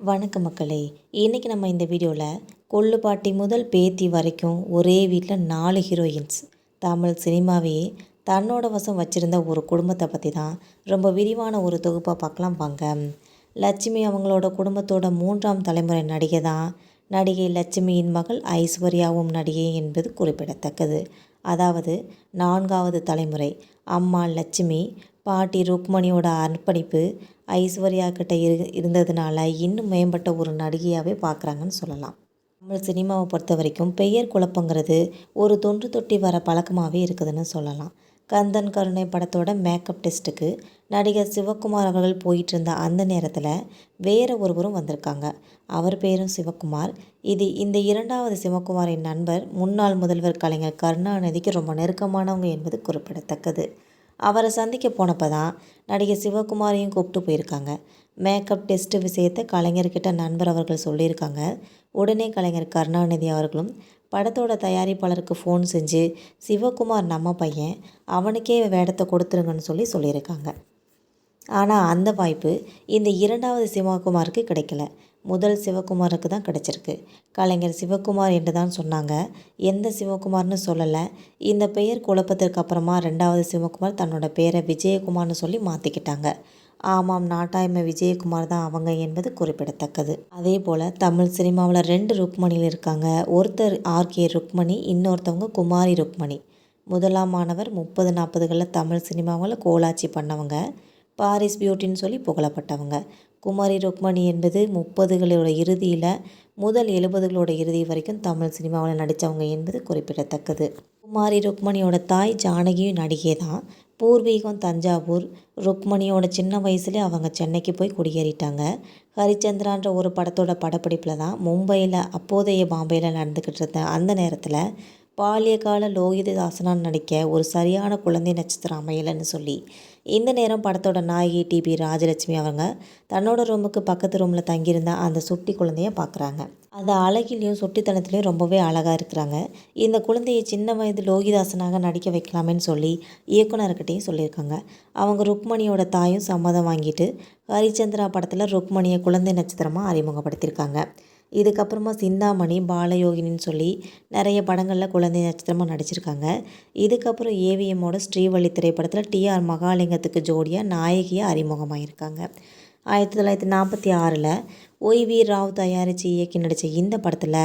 வணக்கம் மக்களே. இன்றைக்கி நம்ம இந்த வீடியோவில் கொள்ளு பாட்டி முதல் பேத்தி வரைக்கும் ஒரே வீட்டில் 4 ஹீரோயின்ஸ் தமிழ் சினிமாவையே தன்னோட வசம் வச்சுருந்த ஒரு குடும்பத்தை பற்றி தான் ரொம்ப விரிவான ஒரு தொகுப்பாக பார்க்கலாம் வாங்க. லட்சுமி அவங்களோட குடும்பத்தோட 3ஆம் தலைமுறை நடிகை தான். நடிகை லட்சுமியின் மகள் ஐஸ்வர்யாவும் நடிகை என்பது குறிப்பிடத்தக்கது. அதாவது 4வது தலைமுறை அம்மா லட்சுமி பாட்டி ருக்மணியோட அர்ப்பணிப்பு ஐஸ்வர்யா கிட்ட இருந்ததுனால இன்னும் மேம்பட்ட ஒரு நடிகையாகவே பார்க்குறாங்கன்னு சொல்லலாம். தமிழ் சினிமாவை பொறுத்த வரைக்கும் பெயர் குழப்பங்கிறது ஒரு தொன்று தொட்டி வர பழக்கமாகவே இருக்குதுன்னு சொல்லலாம். கந்தன் கருணை படத்தோட மேக்கப் டெஸ்ட்டுக்கு நடிகர் சிவகுமார் அவர்கள் போயிட்டு இருந்த அந்த நேரத்தில் வேறு ஒருவரும் வந்திருக்காங்க. அவர் பேரும் சிவகுமார். இந்த 2வது சிவகுமாரின் நண்பர் முன்னாள் முதல்வர் கலைஞர் கருணாநிதிக்கு ரொம்ப நெருக்கமானவங்க என்பது குறிப்பிடத்தக்கது. அவரை சந்திக்க போனப்போ தான் நடிகர் சிவகுமாரையும் கூப்பிட்டு போயிருக்காங்க. மேக்கப் டெஸ்ட்டு விஷயத்தை கலைஞர்கிட்ட நண்பர் அவர்கள் சொல்லியிருக்காங்க. உடனே கலைஞர் கருணாநிதி அவர்களும் படத்தோட தயாரிப்பாளருக்கு ஃபோன் செஞ்சு சிவகுமார் நம்ம பையன், அவனுக்கே வேடத்தை கொடுத்துருங்கன்னு சொல்லியிருக்காங்க. ஆனால் அந்த வாய்ப்பு இந்த 2வது சிவகுமாருக்கு கிடைக்கல. முதல் சிவகுமாருக்கு தான் கிடச்சிருக்கு. கலைஞர் சிவகுமார் என்று தான் சொன்னாங்க. எந்த சிவகுமார்னு சொல்லலை. இந்த பெயர் குழப்பத்திற்கு அப்புறமா 2வது சிவகுமார் தன்னோட பேரை விஜயகுமார்னு சொல்லி மாற்றிக்கிட்டாங்க. ஆமாம், நாட்டாய்மை விஜயகுமார் தான் அவங்க என்பது குறிப்பிடத்தக்கது. அதே போல் தமிழ் சினிமாவில் 2 ருக்மணியில் இருக்காங்க. ஒருத்தர் ஆர்கே ருக்மணி, இன்னொருத்தவங்க குமாரி ருக்மணி. முதலாம் மாணவர் 30-40களில் தமிழ் சினிமாவில் கோலாட்சி பண்ணவங்க, பாரிஸ் பியூட்டின்னு சொல்லி புகழப்பட்டவங்க. குமாரி ருக்மணி என்பது 30களோட இறுதியில் முதல் 70களோட இறுதி வரைக்கும் தமிழ் சினிமாவில் நடித்தவங்க என்பது குறிப்பிடத்தக்கது. குமாரி ருக்மணியோட தாய் ஜானகியும் நடிகை தான். பூர்வீகம் தஞ்சாவூர். ருக்மணியோட சின்ன வயசுலேயே அவங்க சென்னைக்கு போய் குடியேறிட்டாங்க. ஹரிச்சந்திரான்ற ஒரு படத்தோட படப்பிடிப்பில் தான் மும்பையில், அப்போதைய பாம்பேயில் நடந்துக்கிட்டு இருந்த அந்த நேரத்தில் பால்யகால லோகிதாசனான் நடிக்க ஒரு சரியான குழந்தை நட்சத்திரம் அமையலைன்னு சொல்லி இந்த நேரம் படத்தோட நாயகி டிபி ராஜலட்சுமி அவங்க தன்னோட ரூமுக்கு பக்கத்து ரூமில் தங்கியிருந்த அந்த சுட்டி குழந்தைய பார்க்குறாங்க. அது அழகிலையும் சுட்டித்தனத்துலேயும் ரொம்பவே அழகாக இருக்கிறாங்க. இந்த குழந்தையை சின்ன வயது லோகிதாசனாக நடிக்க வைக்கலாமேன்னு சொல்லி இயக்குனர்கிட்டையும் சொல்லியிருக்காங்க. அவங்க ருக்மணியோட தாயும் சம்மதம் வாங்கிட்டு ஹரிச்சந்திரா படத்தில் ருக்மணியை குழந்தை நட்சத்திரமாக அறிமுகப்படுத்தியிருக்காங்க. இதுக்கப்புறமா சிந்தாமணி, பாலயோகினின்னு சொல்லி நிறைய படங்களில் குழந்தை நட்சத்திரமாக நடிச்சிருக்காங்க. இதுக்கப்புறம் ஏவிஎம்மோட ஸ்ரீவள்ளி திரைப்படத்தில் டிஆர் மகாலிங்கத்துக்கு ஜோடியாக நாயகியாக அறிமுகமாகியிருக்காங்க. 1946 ஒய்வி ராவ் தயாரித்து இயக்கி நடித்த இந்த படத்தில்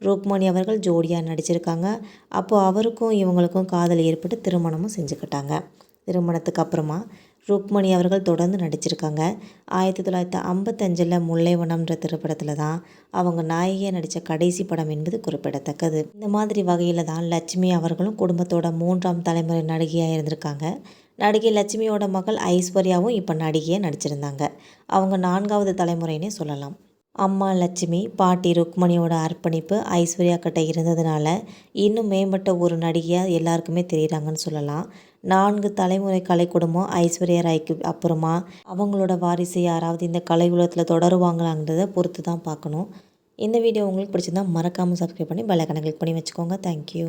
ருக்மணி அவர்கள் ஜோடியாக நடிச்சிருக்காங்க. அப்போது அவருக்கும் இவங்களுக்கும் காதல் ஏற்பட்டு திருமணமும் செஞ்சுக்கிட்டாங்க. திருமணத்துக்கு அப்புறமா ருக்மணி அவர்கள் தொடர்ந்து நடிச்சிருக்காங்க. 1955 முல்லைவனம்ன்ற திரைப்படத்தில் தான் அவங்க நாயகியாக நடித்த கடைசி படம் என்பது குறிப்பிடத்தக்கது. இந்த மாதிரி வகையில் தான் லட்சுமி அவர்களும் குடும்பத்தோட 3ஆம் தலைமுறை நடிகையாக இருந்திருக்காங்க. நடிகை லட்சுமியோட மகள் ஐஸ்வர்யாவும் இப்போ நடிகையாக நடிச்சிருந்தாங்க. அவங்க 4வது தலைமுறைன்னே சொல்லலாம். அம்மா லட்சுமி பாட்டி ருக்மணியோட அர்ப்பணிப்பு ஐஸ்வர்யா கிட்ட இருந்ததுனால இன்னும் மேம்பட்ட ஒரு நடிகையாக எல்லாருக்குமே தெரியுறாங்கன்னு சொல்லலாம். 4 தலைமுறை கலை குடும்பம் ஐஸ்வர்யா ராய்க்கு அப்புறமா அவங்களோட வாரிசு யாராவது இந்த கலை உலகத்தில் தொடருவாங்களாங்கிறத பொறுத்து தான் பார்க்கணும். இந்த வீடியோ உங்களுக்கு பிடிச்சிருந்தா மறக்காமல் சப்ஸ்கிரைப் பண்ணி பெல் ஐகானை கிளிக் பண்ணி வச்சுக்கோங்க. தேங்க்யூ.